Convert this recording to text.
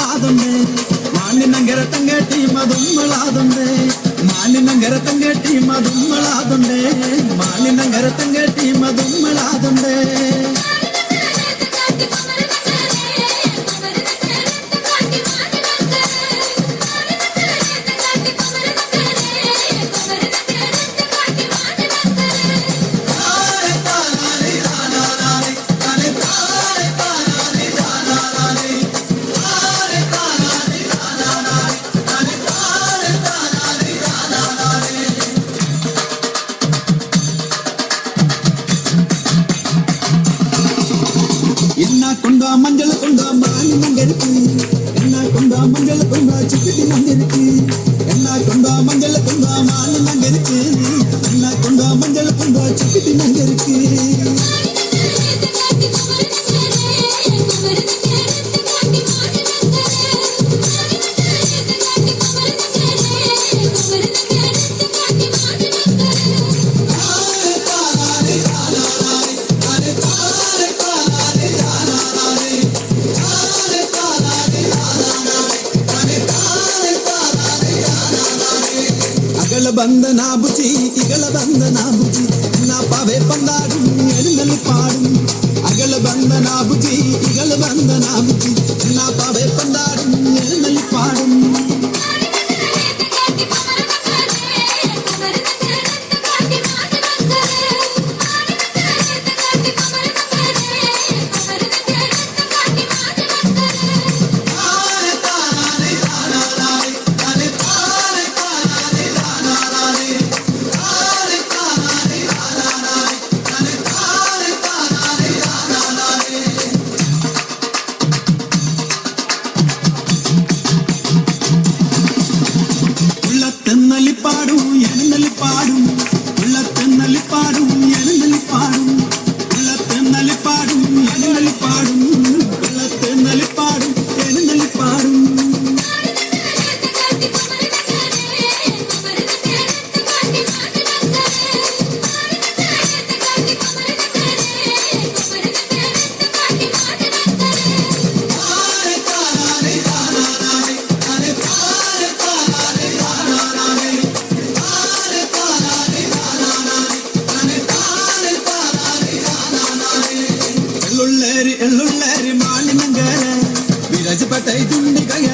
ದುಮ್ಮಳಾದೊಂದೆ ಮಾಲಿನ ಗೆರತಂಗೇಟಿ ಮದುಮ್ಮಳಾದೊಂದೆ ಮಾಲಿನ ಗೆರತಂಗೇಟಿ ಮದುಮ್ಮಳಾದೊಂದೆ ಮಾಲಿನ ಗೆರತಂಗೇಟಿ ಮದುಮ್ಮಳಾದೊಂದೆ என்ன கொண்டா மஞ்சள் கொண்டா மாலி நங்கருக்கு என்ன கொண்டா மஞ்சள் கொண்டா சிக்கிட்டி நங்கருக்கு என்ன கொண்டா மஞ்சள் கொண்டா மாலி நங்கருக்கு என்ன கொண்டா மஞ்சள் கொண்டா சிக்கிட்டி நங்கருக்கு ಬಂದನಾ ಬುಜಿ ಇಗಳ ಬಂದನಾ ಬುಜಿ ನಾ ಪಾವೆ ಪಂದಾಡು ಎಣ್ಣಲ್ಲಿ ಪಾಡು ಅಗಳ ಬಂದನಾ ಬುಜಿ ಇಗಳ ಬಂದನಾ ಬುಜಿ ನಾ ಪಾವೆ ಪಂದಾಡು ಎಣ್ಣಲ್ಲಿ ಪಾಡು പാടും എഴുന്നള്ളി പാടും ഉള്ളത്തെന്നള്ളി പാടും എഴുന്നള്ളി പാടും ഉള്ളത്തെന്നള്ളി പാടും എഴുന്നള്ളി പാടും ഉള്ളത്തെന്നള്ളി പാടും എഴുന്നള്ളി പാടും ಎಳ್ಳುಳ್ಳೇರಿ ಮಾಲಿನಂಗರ ವಿರಜಪಟೈ ದುಂಡಿಗಯ